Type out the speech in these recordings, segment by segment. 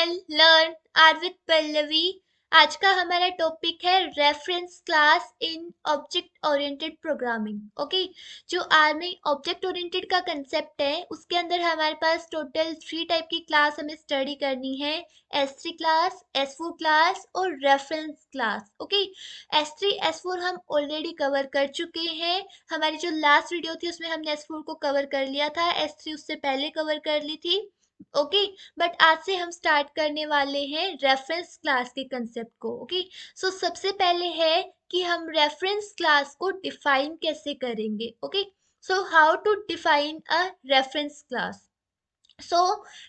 Channel learn our with Pallavi. आज का हमारा टॉपिक है reference class in object oriented programming. Okay, जो आर में ऑब्जेक्ट ओरिएंटेड का कंसेप्ट है उसके अंदर हमारे पास टोटल 3 टाइप की क्लास हमें स्टडी करनी है। S3 क्लास, S4 क्लास और reference class. Okay, S3 S4 हम ऑलरेडी कवर कर चुके हैं। हमारी जो लास्ट वीडियो थी उसमें हमने S4 को कवर कर लिया था, S3 उससे पहले कवर कर ली थी। ओके, बट आज से हम स्टार्ट करने वाले हैं रेफरेंस क्लास के कंसेप्ट को। ओके, सो सबसे पहले है कि हम रेफरेंस क्लास को डिफाइन कैसे करेंगे। Okay, so how to define a reference class. So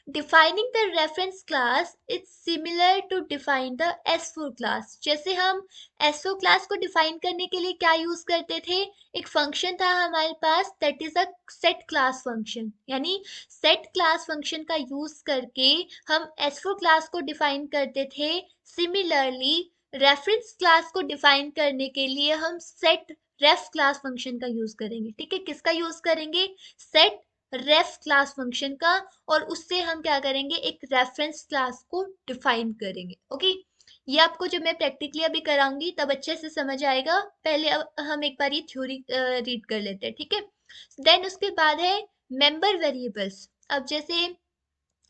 defining the reference class it's similar to define the S4 class। जैसे हम S4 क्लास को डिफाइन करने के लिए क्या यूज करते थे, एक फंक्शन था हमारे पास that is a set class function. यानी सेट क्लास फंक्शन का यूज करके हम S4 क्लास को डिफाइन करते थे। सिमिलरली रेफरेंस क्लास को डिफाइन करने के लिए हम सेट रेफ क्लास फंक्शन का यूज करेंगे। ठीक है, किसका यूज करेंगे, सेट रेफ क्लास फंक्शन का। और उससे हम क्या करेंगे, एक रेफरेंस क्लास को डिफाइन करेंगे। ओके, ये आपको जब मैं प्रैक्टिकली अभी कराऊंगी तब अच्छे से समझ आएगा। पहले अब हम एक बार ये थ्योरी रीड कर लेते हैं। ठीक है, देन उसके बाद है मेंबर वेरिएबल्स। अब जैसे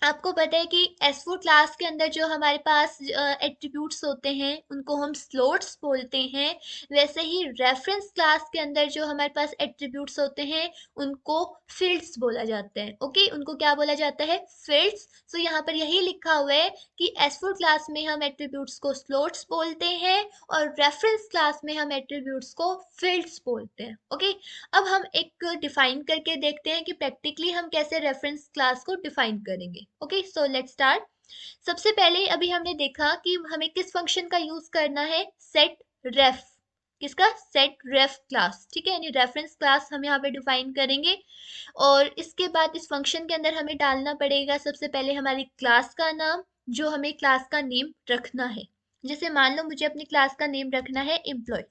आपको पता है कि S4 क्लास के अंदर जो हमारे पास एट्रीब्यूट्स होते हैं उनको हम स्लॉट्स बोलते हैं। वैसे ही रेफरेंस क्लास के अंदर जो हमारे पास एट्रीब्यूट्स होते हैं उनको फील्ड्स बोला जाता है। ओके, उनको क्या बोला जाता है, फील्ड्स। सो यहाँ पर यही लिखा हुआ है कि S4 क्लास में हम एट्रीब्यूट्स को स्लॉट्स बोलते हैं और रेफरेंस क्लास में हम एट्रीब्यूट्स को फील्ड्स बोलते हैं। ओके, अब हम एक डिफाइन करके देखते हैं कि प्रैक्टिकली हम कैसे रेफरेंस क्लास को डिफाइन करेंगे। Okay, so let's start. सबसे पहले अभी हमने देखा कि हमें किस फंक्शन का यूज करना है, सेट रेफ। किसका, सेट रेफ क्लास। ठीक है, यानी रेफरेंस क्लास हम यहाँ पे डिफाइन करेंगे। और इसके बाद इस फंक्शन के अंदर हमें डालना पड़ेगा सबसे पहले हमारी क्लास का नाम, जो हमें क्लास का नेम रखना है। जैसे मान लो मुझे अपनी क्लास का नेम रखना है एम्प्लॉय।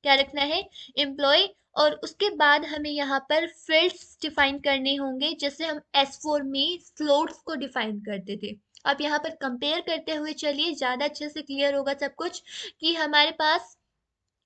क्या रखना है, एम्प्लॉय। और उसके बाद हमें यहाँ पर फील्ड्स डिफाइन करने होंगे, जैसे हम S4 में स्लॉट्स को डिफाइन करते थे। अब यहाँ पर कंपेयर करते हुए चलिए, ज्यादा अच्छे से क्लियर होगा सब कुछ कि हमारे पास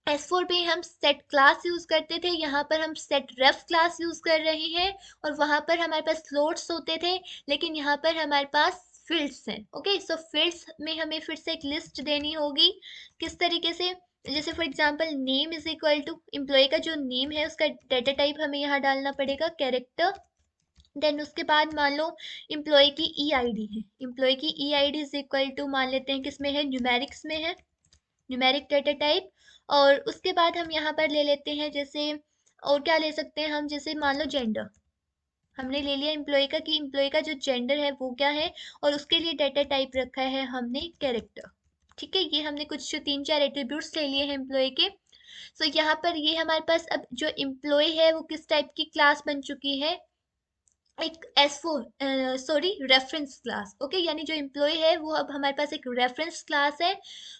S4 पे हम सेट क्लास यूज करते थे, यहाँ पर हम सेट रेफ क्लास यूज कर रहे हैं। और वहां पर हमारे पास स्लॉट्स होते थे, लेकिन यहाँ पर हमारे पास फील्ड्स हैं। ओके, सो फील्ड्स में हमें फिर से एक लिस्ट देनी होगी। किस तरीके से, जैसे for example name is equal to employee का जो नेम है उसका डेटा टाइप हमें यहाँ डालना पड़ेगा, कैरेक्टर। देन उसके बाद मान लो एम्प्लॉय की EID है, एम्प्लॉय की EID इज इक्वल टू मान लेते हैं किसमें है, न्यूमेरिक्स में है, न्यूमेरिक डेटा टाइप। और उसके बाद हम यहाँ पर ले लेते हैं जैसे, और क्या ले सकते हैं हम, जैसे मान लो जेंडर हमने ले लिया एम्प्लॉय का, कि एम्प्लॉय का जो जेंडर है वो क्या है, और उसके लिए डेटा टाइप रखा है हमने कैरेक्टर। ठीक है, ये हमने कुछ 3-4 एट्रीब्यूट्स ले लिए हैं एम्प्लॉय के। सो यहाँ पर ये हमारे पास अब जो एम्प्लॉय है वो किस टाइप की क्लास बन चुकी है, एक S4 sorry reference class. Okay, यानी जो एम्प्लॉय है वो अब हमारे पास एक रेफरेंस क्लास है।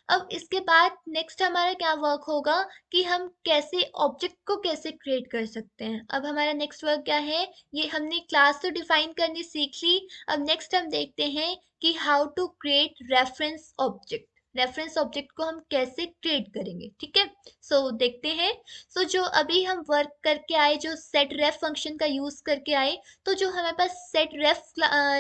अब इसके बाद नेक्स्ट हमारा क्या वर्क होगा कि हम कैसे ऑब्जेक्ट को कैसे क्रिएट कर सकते हैं। अब हमारा नेक्स्ट वर्क क्या है, ये हमने क्लास तो डिफाइन करनी सीख ली। अब नेक्स्ट हम देखते हैं कि how to create reference object. Reference object को हम कैसे क्रिएट करेंगे। ठीक है, सो देखते हैं। सो जो अभी हम वर्क करके आए, जो सेट रेफ फंक्शन का यूज करके आए, तो जो हमारे पास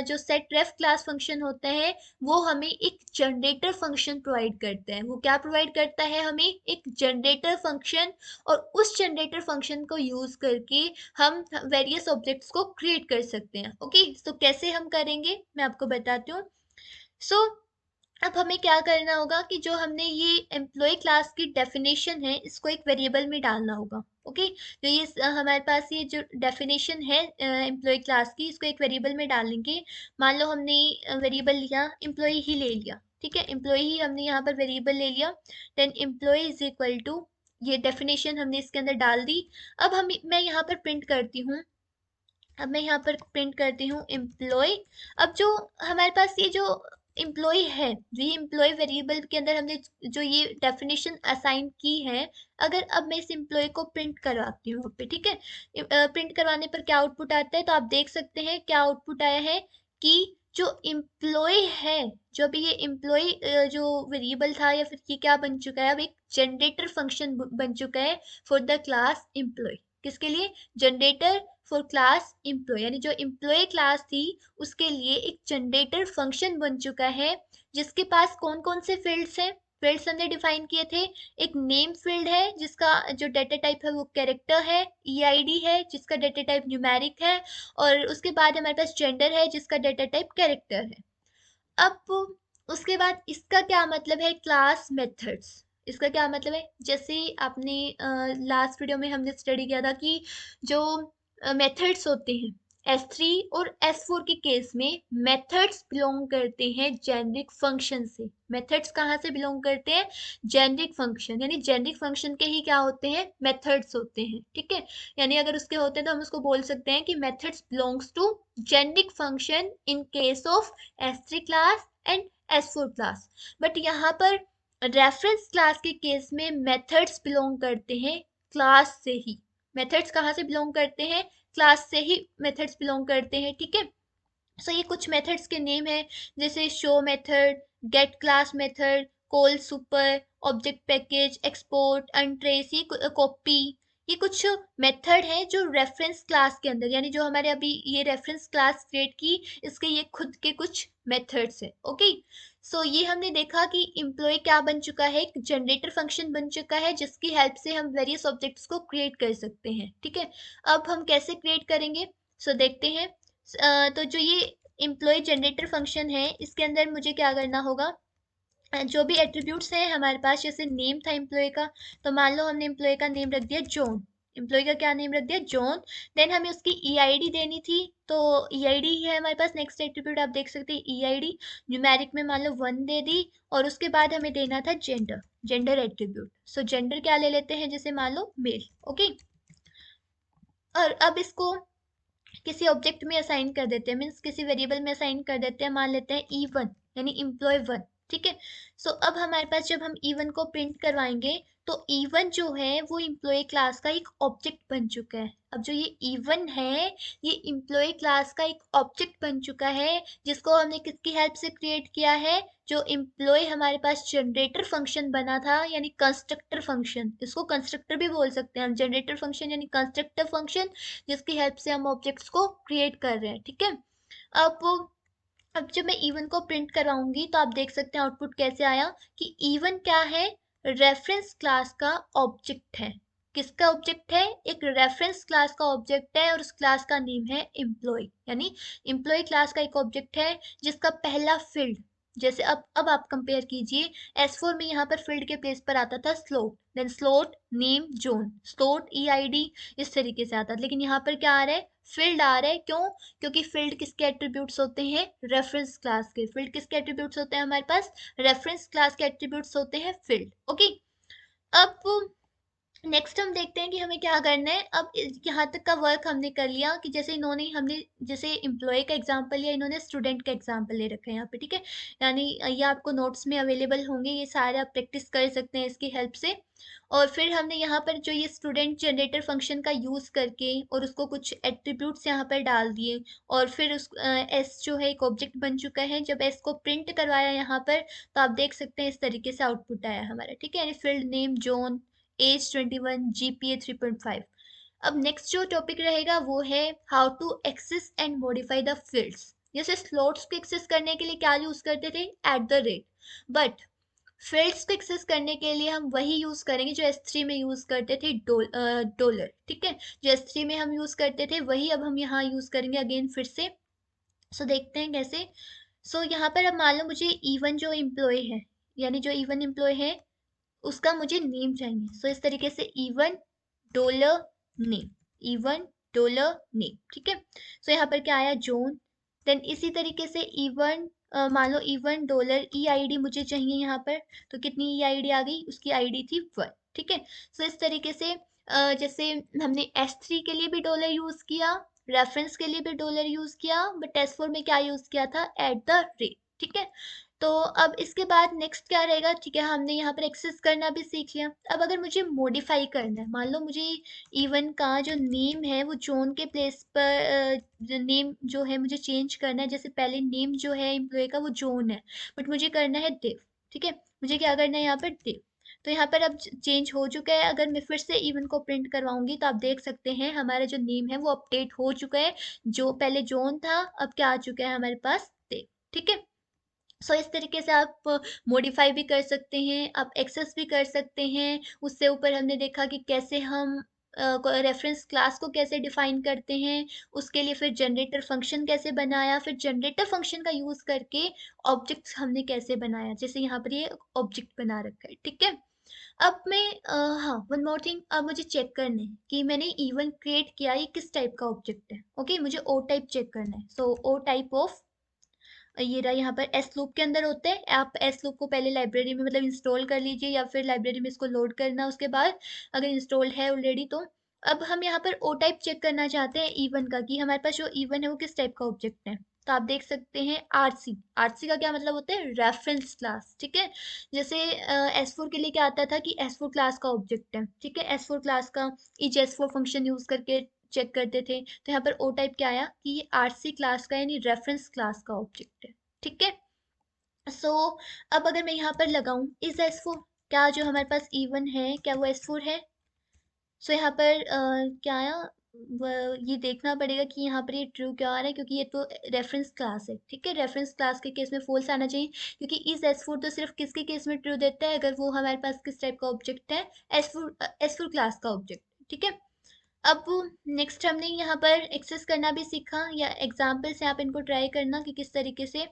जो सेट रेफ क्लास फंक्शन होता है वो हमें एक जनरेटर फंक्शन प्रोवाइड करता है। वो क्या प्रोवाइड करता है, हमें एक जनरेटर फंक्शन। और उस जनरेटर फंक्शन को यूज करके हम वेरियस ऑब्जेक्ट्स को क्रिएट कर सकते हैं। ओके, तो कैसे हम करेंगे मैं आपको बताती हूँ। सो अब हमें क्या करना होगा कि जो हमने ये एम्प्लॉय क्लास की डेफिनेशन है इसको एक वेरिएबल में डालना होगा। ओके, जो ये हमारे पास ये जो डेफिनेशन है एम्प्लॉय क्लास की, इसको एक वेरिएबल में डालेंगे। मान लो हमने वेरिएबल लिया एम्प्लॉय ही ले लिया। ठीक है, एम्प्लॉय ही हमने यहाँ पर वेरिएबल ले लिया। Then employee is equal to, ये डेफिनेशन हमने इसके अंदर डाल दी। अब मैं यहाँ पर प्रिंट करती हूँ, अब मैं यहाँ पर प्रिंट करती हूँ एम्प्लॉय। अब जो हमारे पास ये जो एम्प्लॉय है, जो ये एम्प्लॉय वेरिएबल के अंदर हमने जो ये डेफिनेशन असाइन की है, अगर अब मैं इस एम्प्लॉय को प्रिंट करवाती हूँ पे, ठीक है, प्रिंट करवाने पर क्या आउटपुट आता है, तो आप देख सकते हैं क्या आउटपुट आया है कि जो एम्प्लॉय है, जो अभी ये एम्प्लॉय जो वेरिएबल था या फिर ये क्या बन चुका है, अब एक जनरेटर फंक्शन बन चुका है फॉर द क्लास एम्प्लॉय। किसके लिए? जनरेटर फॉर क्लास एम्प्लॉय, यानी जो एम्प्लॉय क्लास थी उसके लिए एक जनरेटर फंक्शन बन चुका है, जिसके पास कौन कौन से फील्ड्स हैं। फील्ड्स हमने डिफाइन किए थे। एक नेम फील्ड है जिसका जो डेटा टाइप है वो कैरेक्टर है, ईआईडी है जिसका डेटा टाइप न्यूमेरिक है, और उसके बाद हमारे पास जेंडर है जिसका डेटा टाइप कैरेक्टर है। अब उसके बाद इसका क्या मतलब है क्लास मेथड्स। इसका क्या मतलब है, जैसे आपने लास्ट वीडियो में हमने स्टडी किया था कि जो मेथड्स होते हैं S3 और S4 के केस में, मेथड्स बिलोंग करते हैं जेनरिक फंक्शन से। मेथड्स कहाँ से बिलोंग करते हैं? जेनरिक फंक्शन, यानी जेनरिक फंक्शन के ही क्या होते हैं? मेथड्स होते हैं। ठीक है, यानी अगर उसके होते हैं तो हम उसको बोल सकते हैं कि methods belongs too generic function in case of S3 class and S4 class. But यहाँ पर रेफरेंस क्लास के केस में मेथड्स बिलोंग करते हैं क्लास से ही। मेथड्स कहाँ से बिलोंग करते हैं? क्लास से ही मेथड्स बिलोंग करते हैं। ठीक है, सो ये कुछ मेथड्स के नेम है, जैसे show method, get class method, call super, object package, export, untrace, ये कॉपी। ये कुछ मेथड है जो रेफरेंस क्लास के अंदर, यानी जो हमारे अभी ये रेफरेंस क्लास क्रिएट की, इसके ये खुद के कुछ मेथड्स है। ओके, सो ये हमने देखा कि एम्प्लॉय क्या बन चुका है, एक जनरेटर फंक्शन बन चुका है जिसकी हेल्प से हम वेरियस ऑब्जेक्ट्स को क्रिएट कर सकते हैं। ठीक है, अब हम कैसे क्रिएट करेंगे, सो देखते हैं। तो जो ये एम्प्लॉय जनरेटर फंक्शन है, इसके अंदर मुझे क्या करना होगा, जो भी एट्रीब्यूट्स हैं हमारे पास, जैसे नेम था एम्प्लॉय का, तो मान लो हमने एम्प्लॉय का नेम रख दिया जॉन। एम्प्लॉय का क्या नेम रख दिया? जॉन। देन हमें उसकी ईआईडी देनी थी, तो ईआईडी ही है हमारे पास नेक्स्ट एट्रीब्यूट, आप देख सकते हैं ईआईडी न्यूमेरिक में मान लो 1 दे दी, और उसके बाद हमें देना था जेंडर, जेंडर एट्रीब्यूट। सो जेंडर क्या ले लेते हैं, जैसे मान लो मेल। ओके, और अब इसको किसी ऑब्जेक्ट में असाइन कर देते हैं, मीन्स किसी वेरिएबल में असाइन कर देते हैं, मान लेते हैं E1, यानी एम्प्लॉय 1। ठीक है, सो अब हमारे पास जब हम E1 को प्रिंट करवाएंगे तो E1 जो है वो एम्प्लॉय क्लास का एक ऑब्जेक्ट बन चुका है। अब जो ये E1 है ये एम्प्लॉय क्लास का एक ऑब्जेक्ट बन चुका है, जिसको हमने किसकी हेल्प से क्रिएट किया है? जो एम्प्लॉय हमारे पास जनरेटर फंक्शन बना था, यानी कंस्ट्रक्टर फंक्शन, इसको कंस्ट्रक्टर भी बोल सकते हैं हम, जनरेटर फंक्शन यानी कंस्ट्रक्टर फंक्शन, जिसकी हेल्प से हम ऑब्जेक्ट्स को क्रिएट कर रहे हैं। ठीक है, अब अब जब मैं इवन को प्रिंट करवाऊंगी तो आप देख सकते हैं आउटपुट कैसे आया, कि इवन क्या है? रेफरेंस क्लास का ऑब्जेक्ट है। किसका ऑब्जेक्ट है? एक रेफरेंस क्लास का ऑब्जेक्ट है, और उस क्लास का नेम है एम्प्लॉय, यानी एम्प्लॉय क्लास का एक ऑब्जेक्ट है जिसका पहला फील्ड, जैसे अब आप कंपेयर कीजिए, S4 में यहाँ पर फील्ड के प्लेस पर आता था slot, then slot name John, slot EID, इस तरीके से आता था। लेकिन यहाँ पर क्या आ रहा है? फील्ड आ रहा है। क्यों? क्योंकि फील्ड किसके एट्रीब्यूट्स होते हैं? रेफरेंस क्लास के। फील्ड किसके एट्रीब्यूट्स होते हैं हमारे पास? रेफरेंस क्लास के एट्रीब्यूट्स होते हैं फील्ड। ओके, अब नेक्स्ट हम देखते हैं कि हमें क्या करना है। अब यहाँ तक का वर्क हमने कर लिया, कि जैसे इन्होंने हमने जैसे एम्प्लॉय का एग्जांपल लिया, इन्होंने स्टूडेंट का एग्जांपल ले रखा है यहाँ पे। ठीक है, यानी ये आपको नोट्स में अवेलेबल होंगे, ये सारे आप प्रैक्टिस कर सकते हैं इसकी हेल्प से। और फिर हमने यहाँ पर जो ये स्टूडेंट जनरेटर फंक्शन का यूज़ करके और उसको कुछ एट्रीब्यूट्स यहाँ पर डाल दिए, और फिर उस एस जो है एक ऑब्जेक्ट बन चुका है। जब एस को प्रिंट करवाया यहाँ पर, तो आप देख सकते हैं इस तरीके से आउटपुट आया हमारा। ठीक है, यानी field name John, age 21, GPA 3.5। अब नेक्स्ट जो टॉपिक रहेगा वो है how to access and modify the fields. जैसे स्लॉट्स को एक्सेस करने के लिए क्या यूज करते थे? @, बट फील्ड्स को एक्सेस करने के लिए हम वही यूज करेंगे जो S3 में यूज करते थे, डॉलर। ठीक है, जो S3 में हम यूज करते थे वही अब हम यहाँ यूज करेंगे अगेन फिर से। सो देखते हैं कैसे। सो यहाँ पर अब मान लो मुझे E1 जो एम्प्लॉय है, यानी जो E1 एम्प्लॉय है उसका मुझे नेम चाहिए। सो इस तरीके से E1 dollar name, E1 dollar name. ठीक है, सो यहाँ पर क्या आया? जॉन। देन इसी तरीके से E1 मान लो E1 डॉलर ईआईडी मुझे चाहिए यहाँ पर, तो कितनी ईआईडी आ गई? उसकी आईडी थी 1। ठीक है, सो इस तरीके से जैसे हमने S3 के लिए भी डॉलर यूज किया, रेफरेंस के लिए भी डॉलर यूज किया, बट S4 में क्या यूज किया था? @। ठीक है, तो अब इसके बाद नेक्स्ट क्या रहेगा, ठीक है, हमने यहाँ पर एक्सेस करना भी सीख लिया। अब अगर मुझे मॉडिफाई करना है, मान लो मुझे इवन का जो नेम है वो जोन के प्लेस पर नेम जो है मुझे चेंज करना है। जैसे पहले नेम जो है एम्प्लॉय का वो जोन है, बट मुझे करना है देव। ठीक है, मुझे क्या करना है यहाँ पर देव। तो यहाँ पर अब चेंज हो चुका है। अगर मैं फिर से इवन को प्रिंट करवाऊंगी तो आप देख सकते हैं हमारा जो नेम है वो अपडेट हो चुका है। जो पहले जोन था अब क्या आ चुका है हमारे पास देव। ठीक है, सो इस तरीके से आप मॉडिफाई भी कर सकते हैं, आप एक्सेस भी कर सकते हैं। उससे ऊपर हमने देखा कि कैसे हम रेफरेंस क्लास को कैसे डिफाइन करते हैं, उसके लिए फिर जनरेटर फंक्शन कैसे बनाया, फिर जनरेटर फंक्शन का यूज करके ऑब्जेक्ट्स हमने कैसे बनाया, जैसे यहाँ पर ये ऑब्जेक्ट बना रखा है। ठीक है, अब मैं हाँ, वन मोर थिंग, अब मुझे चेक करना है कि मैंने इवन क्रिएट किया ये किस टाइप का ऑब्जेक्ट है। ओके, मुझे ओ टाइप चेक करना है। सो ओ टाइप ऑफ, ये रहा यहाँ पर एस लूप के अंदर होते हैं। आप एस लूप को पहले लाइब्रेरी में मतलब इंस्टॉल कर लीजिए, या फिर लाइब्रेरी में इसको लोड करना उसके बाद, अगर इंस्टॉल है ऑलरेडी तो। अब हम यहाँ पर ओ टाइप चेक करना चाहते हैं इवन का, कि हमारे पास जो इवन है वो किस टाइप का ऑब्जेक्ट है। तो आप देख सकते हैं आरसी। आरसी का क्या मतलब होता है, रेफरेंस क्लास। ठीक है, जैसे एस फोर के लिए क्या आता था कि एस फोर क्लास का ऑब्जेक्ट है। ठीक है, एस फोर क्लास का each S four function use करके चेक करते थे। तो यहाँ पर ओ टाइप क्या आया कि ये आरसी क्लास का यानी रेफरेंस क्लास का ऑब्जेक्ट है। ठीक है, सो अब अगर मैं यहाँ पर लगाऊं इस एस फोर, क्या जो हमारे पास इवन है क्या वो एस फोर है। सो यहाँ पर क्या आया, ये देखना पड़ेगा कि यहाँ पर ये ट्रू क्यों आ रहा है, क्योंकि ये तो रेफरेंस क्लास है। ठीक है, रेफरेंस क्लास के केस में फॉल्स आना चाहिए, क्योंकि इस एस फोर तो सिर्फ किसके केस में ट्रू देता है, अगर वो हमारे पास किस टाइप का ऑब्जेक्ट है, एस फोर क्लास का ऑब्जेक्ट। ठीक है, अब नेक्स्ट हमने यहाँ पर एक्सेस करना भी सीखा, या एग्जाम्पल से आप इनको ट्राई करना कि किस तरीके से।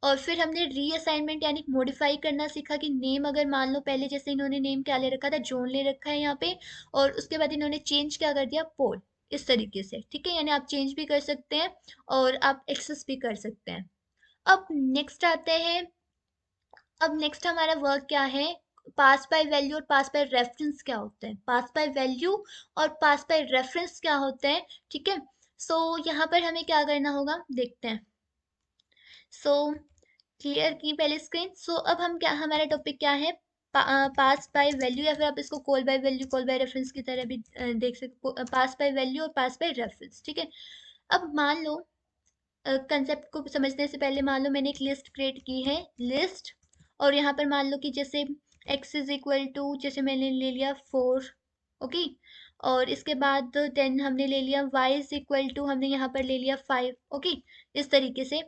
और फिर हमने रीअसाइनमेंट यानी मॉडिफाई करना सीखा, कि नेम अगर मान लो पहले जैसे इन्होंने नेम क्या ले रखा था, जोन ले रखा है यहाँ पे, और उसके बाद इन्होंने चेंज क्या कर दिया, पोल। इस तरीके से, ठीक है, यानी आप चेंज भी कर सकते हैं और आप एक्सेस भी कर सकते हैं। अब नेक्स्ट आते हैं, अब नेक्स्ट हमारा वर्क क्या है, पास बाय वैल्यू और पास बाय रेफरेंस क्या होता है, पास बाय वैल्यू और पास बाय रेफरेंस क्या होता है। ठीक है, सो यहाँ पर हमें क्या करना होगा देखते हैं। सो क्लियर की पहले स्क्रीन। सो अब हम क्या, हमारा टॉपिक क्या है, पास बाय वैल्यू, या फिर आप इसको call by value call by reference की तरह भी देख सकते, पास बाय वैल्यू और पास बाय रेफरेंस। ठीक है, अब मान लो कंसेप्ट को समझने से पहले मान लो मैंने एक लिस्ट क्रिएट की है, लिस्ट। और यहाँ पर मान लो कि जैसे x इज इक्वल टू, जैसे मैंने ले लिया 4। ओके, और इसके बाद देन हमने ले लिया y इज इक्वल टू, हमने यहाँ पर ले लिया 5। ओके, इस तरीके से।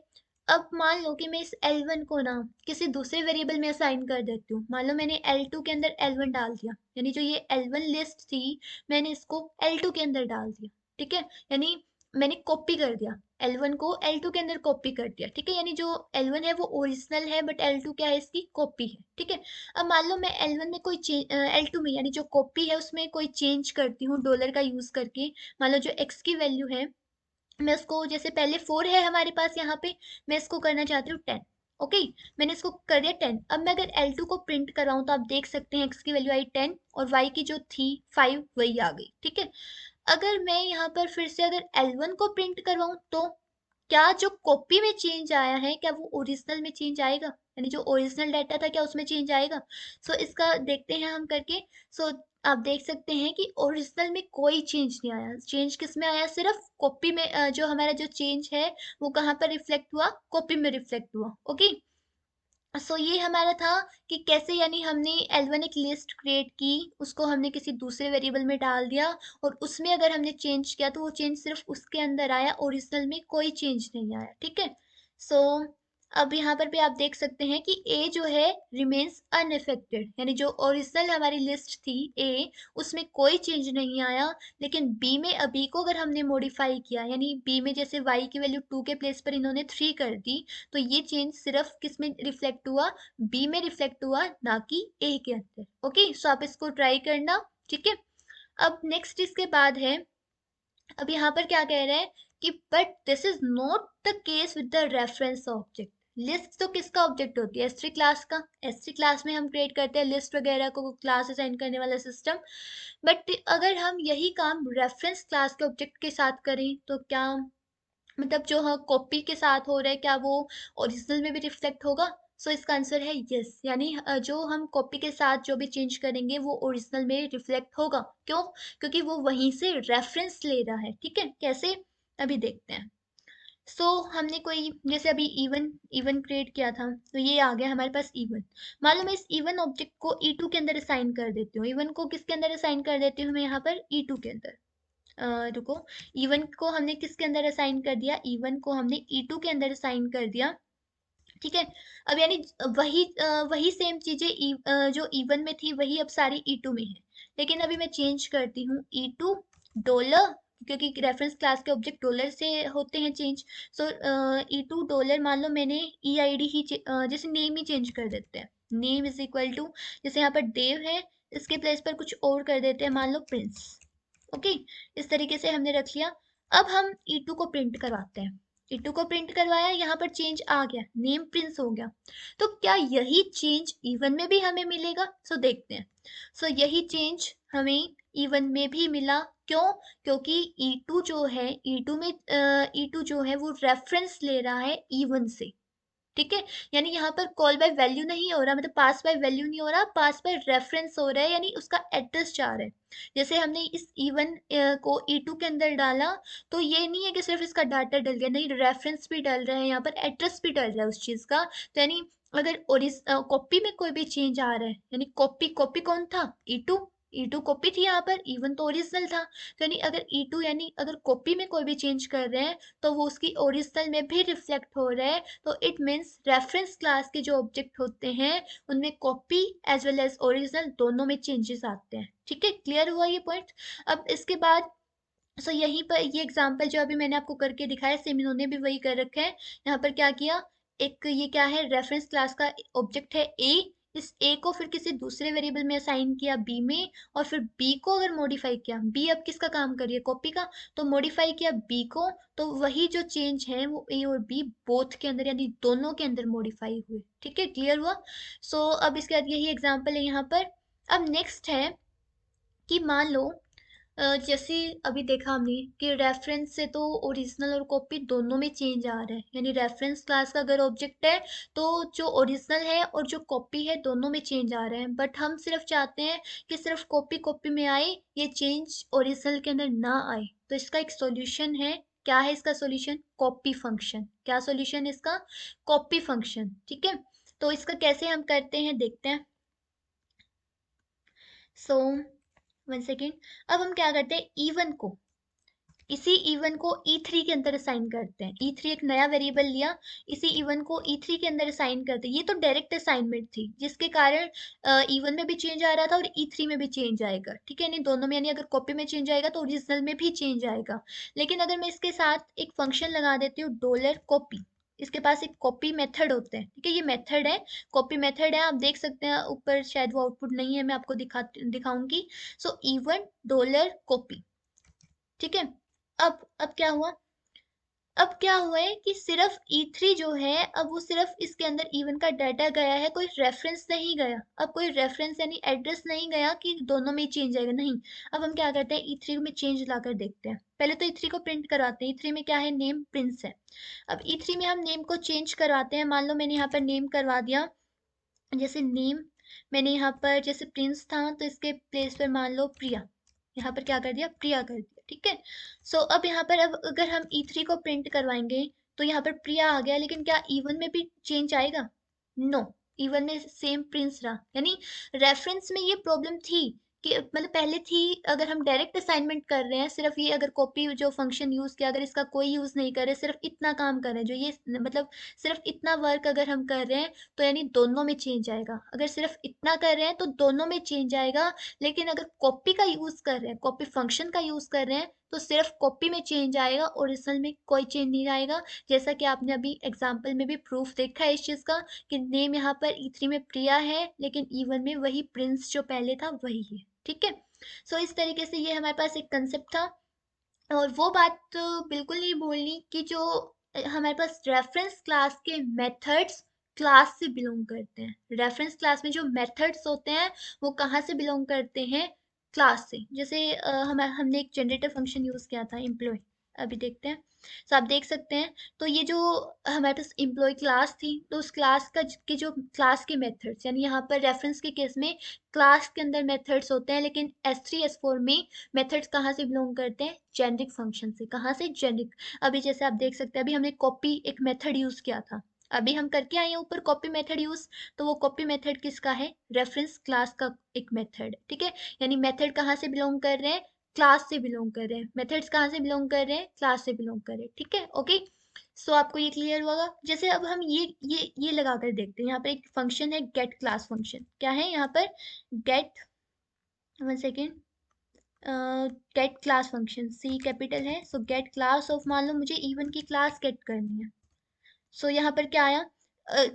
अब मान लो कि मैं इस L1 को ना किसी दूसरे वेरिएबल में असाइन कर देती हूँ। मान लो मैंने L2 के अंदर L1 डाल दिया, यानी जो ये L1 लिस्ट थी मैंने इसको L2 के अंदर डाल दिया। ठीक है, यानी मैंने कॉपी कर दिया, L1 को L2 के अंदर कॉपी कर दिया। ठीक है, यानी जो L1 है वो ओरिजिनल है, बट L2 क्या है, इसकी कॉपी है। ठीक है, अब मान लो मैं L1 में कोई चेंज, L2 में यानी जो कॉपी है उसमें कोई चेंज करती हूँ डॉलर का यूज करके। मान लो जो x की वैल्यू है मैं उसको, जैसे पहले 4 है हमारे पास यहाँ पे, मैं इसको करना चाहती हूँ 10। ओके, मैंने इसको कर दिया 10। अब मैं अगर L2 को प्रिंट कराऊँ तो आप देख सकते हैं x की वैल्यू आई 10 और y की जो थी 5 वही आ गई। ठीक है, अगर मैं यहाँ पर फिर से अगर L1 को प्रिंट करवाऊँ तो क्या जो कॉपी में चेंज आया है क्या वो ओरिजिनल में चेंज आएगा, यानी जो ओरिजिनल डाटा था क्या उसमें चेंज आएगा। सो इसका देखते हैं हम करके। सो आप देख सकते हैं कि ओरिजिनल में कोई चेंज नहीं आया। चेंज किस में आया, सिर्फ कॉपी में। जो हमारा जो चेंज है वो कहाँ पर रिफ्लेक्ट हुआ, कॉपी में रिफ्लेक्ट हुआ। ओके, सो ये हमारा था कि कैसे, यानी हमने L1 एक लिस्ट क्रिएट की, उसको हमने किसी दूसरे वेरिएबल में डाल दिया, और उसमें अगर हमने चेंज किया तो वो चेंज सिर्फ उसके अंदर आया, ओरिजिनल में कोई चेंज नहीं आया। ठीक है, सो अब यहाँ पर भी आप देख सकते हैं कि A जो है रिमेन्स अनइफेक्टेड, यानी जो ओरिजिनल हमारी लिस्ट थी A, उसमें कोई चेंज नहीं आया। लेकिन B में अभी को अगर हमने मॉडिफाई किया, यानी B में जैसे y की वैल्यू 2 के प्लेस पर इन्होंने 3 कर दी, तो ये चेंज सिर्फ किस में रिफ्लेक्ट हुआ, बी में रिफ्लेक्ट हुआ, ना कि ए के अंदर। ओके, सो आप इसको ट्राई करना। ठीक है, अब नेक्स्ट इसके बाद है, अब यहाँ पर क्या कह रहे हैं कि but this is not the case with the reference object. List तो किसका ऑब्जेक्ट होती है, S3 क्लास का। S3 क्लास में हम क्रिएट करते हैं लिस्ट वगैरह को, क्लास असाइन करने वाला सिस्टम। बट अगर हम यही काम रेफरेंस क्लास के ऑब्जेक्ट के साथ करें तो क्या, मतलब जो हाँ कॉपी के साथ हो रहा है क्या वो ओरिजिनल में भी रिफ्लेक्ट होगा। सो इसका आंसर है यस, यानी जो हम कॉपी के साथ जो भी चेंज करेंगे वो ओरिजिनल में रिफ्लेक्ट होगा। क्यों? क्योंकि वो वहीं से रेफरेंस ले रहा है। ठीक है, कैसे? अभी देखते हैं। हमने कोई जैसे अभी इवन इवन क्रिएट किया था, तो ये आ गया हमारे पास इवन। मान लो मैं इस इवन ऑब्जेक्ट को E2 के अंदर असाइन कर देती हूँ। इवन को किसके अंदर असाइन कर देती हूँ मैं यहाँ पर? E2 के अंदर। रुको, इवन को हमने किसके अंदर असाइन कर दिया? इवन को हमने E2 के अंदर असाइन कर दिया। ठीक है, अब यानी वही सेम चीजें जो इवन में थी वही अब सारी E2 में है। लेकिन अभी मैं चेंज करती हूँ E2 डॉलर, क्योंकि रेफरेंस क्लास के ऑब्जेक्ट डॉलर से होते हैं चेंज। E2 डॉलर, मान लो मैंने EID ही जैसे नेम ही चेंज कर देते हैं। नेम इज इक्वल टू, जैसे यहाँ पर देव है, इसके प्लेस पर कुछ और कर देते हैं, मान लो प्रिंस। ओके, इस तरीके से हमने रख लिया। अब हम E2 को प्रिंट करवाते हैं। E2 को प्रिंट करवाया, यहाँ पर चेंज आ गया, नेम प्रिंस हो गया। तो क्या यही चेंज इवन में भी हमें मिलेगा? देखते हैं। यही चेंज हमें इवन में भी मिला। क्यों? क्योंकि E2 जो है, E2 में E2 जो है वो रेफरेंस ले रहा है इवन से। ठीक है, यानी यहाँ पर कॉल बाय वैल्यू नहीं हो रहा, मतलब पास बाय वैल्यू नहीं हो रहा, पास बाय रेफरेंस हो रहा है, यानी उसका एड्रेस जा रहा है। जैसे हमने इस इवन को E2 के अंदर डाला, तो ये नहीं है कि सिर्फ इसका डाटा डल गया, नहीं, रेफरेंस भी डल रहा है, यहाँ पर एड्रेस भी डल रहा है उस चीज का। तो यानी अगर कॉपी में कोई भी चेंज आ रहा है, यानी कॉपी कॉपी कौन था? E2। E2 कॉपी थी यहाँ पर, इवन तो ओरिजिनल था। तो यानी अगर E2 यानी अगर कॉपी में कोई भी चेंज कर रहे हैं, तो वो उसकी ओरिजिनल में भी रिफ्लेक्ट हो रहा है। तो इट मीन्स रेफरेंस क्लास के जो ऑब्जेक्ट होते हैं उनमें copy as well as original दोनों में चेंजेस आते हैं। ठीक है, क्लियर हुआ ये पॉइंट? अब इसके बाद यहीं पर ये एग्जांपल जो अभी मैंने आपको करके दिखाया, सेम इन्होंने भी वही कर रखा है। यहाँ पर क्या किया, एक ये क्या है, रेफरेंस क्लास का ऑब्जेक्ट है ए, इस ए को फिर किसी दूसरे वेरिएबल में असाइन किया बी में, और फिर बी को अगर मॉडिफाई किया, बी अब किसका काम करिए? कॉपी का। तो मॉडिफाई किया बी को, तो वही जो चेंज है वो ए और बी बोथ के अंदर, यानी दोनों के अंदर मॉडिफाई हुए। ठीक है, क्लियर हुआ? अब इसके बाद यही एग्जाम्पल है यहाँ पर। अब नेक्स्ट है कि मान लो जैसे अभी देखा हमने कि रेफरेंस से तो ओरिजिनल और कॉपी दोनों में चेंज आ रहा है, यानी रेफरेंस क्लास का अगर ऑब्जेक्ट है तो जो ओरिजिनल है और जो कॉपी है दोनों में चेंज आ रहे हैं। बट हम सिर्फ चाहते हैं कि सिर्फ कॉपी कॉपी में आए, ये चेंज ओरिजिनल के अंदर ना आए। तो इसका एक सॉल्यूशन है। क्या है इसका सॉल्यूशन? Copy function. क्या सॉल्यूशन इसका? Copy function. ठीक है, तो इसका कैसे हम करते हैं देखते हैं। सो 1 सेकेंड। अब हम क्या करते हैं, इवन को, इसी इवन को E3 के अंदर असाइन करते हैं। E3 एक नया वेरिएबल लिया, इसी इवन को E3 के अंदर असाइन करते हैं। ये तो डायरेक्ट असाइनमेंट थी, जिसके कारण इवन में भी चेंज आ रहा था और E3 में भी चेंज आएगा। ठीक है, यानी दोनों में, यानी अगर कॉपी में चेंज आएगा तो ओरिजिनल में भी चेंज आएगा। लेकिन अगर मैं इसके साथ एक फंक्शन लगा देती हूँ डॉलर कॉपी, इसके पास एक कॉपी मेथड होते हैं। ठीक है, ये मेथड है, कॉपी मेथड है, आप देख सकते हैं ऊपर, शायद वो आउटपुट नहीं है, मैं आपको दिखाऊंगी। Even dollar copy. ठीक है, अब क्या हुआ, अब क्या हुआ है कि सिर्फ E3 जो है, अब वो सिर्फ इसके अंदर इवन का डाटा गया है, कोई रेफरेंस नहीं गया। अब कोई रेफरेंस यानी एड्रेस नहीं गया कि दोनों में चेंज आएगा, नहीं। अब हम क्या करते हैं, E3 में चेंज लाकर देखते हैं। पहले तो E3 को प्रिंट करवाते हैं। E3 में क्या है, नेम प्रिंस है। अब E3 में हम नेम को चेंज करवाते हैं। मान लो मैंने यहाँ पर नेम करवा दिया, जैसे नेम मैंने यहाँ पर जैसे प्रिंस था, तो इसके प्लेस पर मान लो प्रिया, यहाँ पर क्या कर दिया, प्रिया कर दिया। ठीक है, अब यहाँ पर अब अगर हम E3 को प्रिंट करवाएंगे, तो यहाँ पर प्रिया आ गया, लेकिन क्या इवन में भी चेंज आएगा? नो, इवन में सेम प्रिंस रहा। यानी रेफरेंस में ये प्रॉब्लम थी कि मतलब पहले थी, अगर हम डायरेक्ट असाइनमेंट कर रहे हैं, सिर्फ ये अगर कॉपी जो फंक्शन यूज किया, अगर इसका कोई यूज नहीं कर रहे, सिर्फ इतना काम कर रहे हैं, जो ये मतलब सिर्फ इतना वर्क अगर हम कर रहे हैं, तो यानी दोनों में चेंज आएगा। अगर सिर्फ इतना कर रहे हैं तो दोनों में चेंज आएगा। लेकिन अगर कॉपी का यूज कर रहे हैं, कॉपी फंक्शन का यूज कर रहे हैं, तो सिर्फ कॉपी में चेंज आएगा, ओरिजिनल में कोई चेंज नहीं आएगा। जैसा कि आपने अभी एग्जाम्पल में भी प्रूफ देखा है इस चीज का, कि नेम यहाँ पर E3 में प्रिया है, लेकिन इवन में वही प्रिंस जो पहले था वही है। ठीक है, इस तरीके से ये हमारे पास एक कंसेप्ट था। और वो बात तो बिल्कुल नहीं भूलनी कि जो हमारे पास रेफरेंस क्लास के मेथड्स क्लास से बिलोंग करते हैं। रेफरेंस क्लास में जो मेथड्स होते हैं वो कहाँ से बिलोंग करते हैं? क्लास से। जैसे हमने एक जनरेटर फंक्शन यूज किया था एम्प्लॉय, अभी देखते हैं। सो आप देख सकते हैं। तो ये जो हमारे पास एम्प्लॉय क्लास थी, तो उस क्लास का की जो क्लास के मेथड्स, यानी यहाँ पर रेफरेंस के केस में क्लास के अंदर मेथड्स होते हैं, लेकिन S3 S4 में मेथड्स कहाँ से बिलोंग करते हैं? जेनरिक फंक्शन से। कहाँ से? जेनरिक। अभी जैसे आप देख सकते हैं, अभी हमने कॉपी एक मेथड यूज किया था, अभी हम करके आए हैं ऊपर कॉपी मेथड यूज। तो वो कॉपी मेथड किसका है? रेफरेंस क्लास का एक मेथड, ठीक है। यानी मेथड कहाँ से बिलोंग कर रहे हैं? क्लास से बिलोंग कर रहे हैं। मेथड्स कहाँ से बिलोंग कर रहे हैं? क्लास से बिलोंग कर रहे हैं, ठीक है, ओके। सो आपको ये क्लियर होगा। जैसे अब हम ये लगा कर देखते हैं। यहाँ पर एक फंक्शन है गेट क्लास फंक्शन। क्या है यहाँ पर? Get, one second, get class function, C capital है। सो गेट क्लास ऑफ, मान लो मुझे इवन की क्लास गेट करनी है। सो यहाँ पर क्या आया?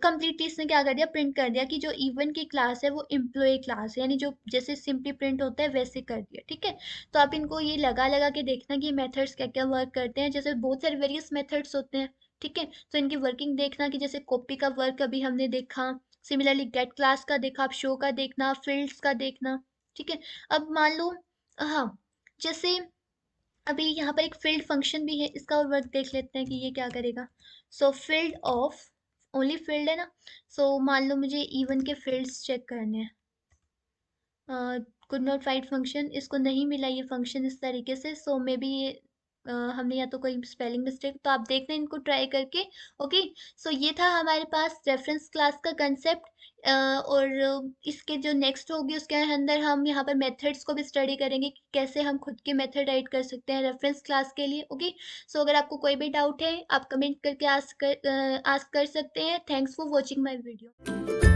कंप्लीटली इसने क्या कर दिया? प्रिंट कर दिया कि जो इवन की क्लास है वो एम्प्लॉय क्लास है, यानी जो जैसे सिंपली प्रिंट होता है वैसे कर दिया, ठीक है। तो आप इनको ये लगा लगा के देखना कि मेथड्स क्या क्या वर्क करते हैं। जैसे बहुत सारे वेरियस मेथड्स होते हैं, ठीक है। तो इनकी वर्किंग देखना कि जैसे कॉपी का वर्क अभी हमने देखा, सिमिलरली गेट क्लास का देखा, आप शो का देखना, फील्ड्स का देखना, ठीक है। अब मान लो, हाँ, जैसे अभी यहाँ पर एक फील्ड फंक्शन भी है, इसका वर्क देख लेते हैं कि ये क्या करेगा। सो फील्ड ऑफ, ओनली फील्ड है ना। सो मान लो मुझे इवन के फील्ड्स चेक करने हैं। कुड नॉट फाइंड फंक्शन, इसको नहीं मिला ये फंक्शन इस तरीके से। सो मे बी ये हमने या तो कोई स्पेलिंग मिस्टेक, तो आप देखना इनको ट्राई करके, ओके। सो ये था हमारे पास रेफरेंस क्लास का कंसेप्ट। और इसके जो नेक्स्ट होगी उसके अंदर हम यहाँ पर मेथड्स को भी स्टडी करेंगे कि कैसे हम खुद के मेथड राइट कर सकते हैं रेफरेंस क्लास के लिए, ओके। सो अगर आपको कोई भी डाउट है आप कमेंट करके आस्क कर सकते हैं। Thanks for watching my video.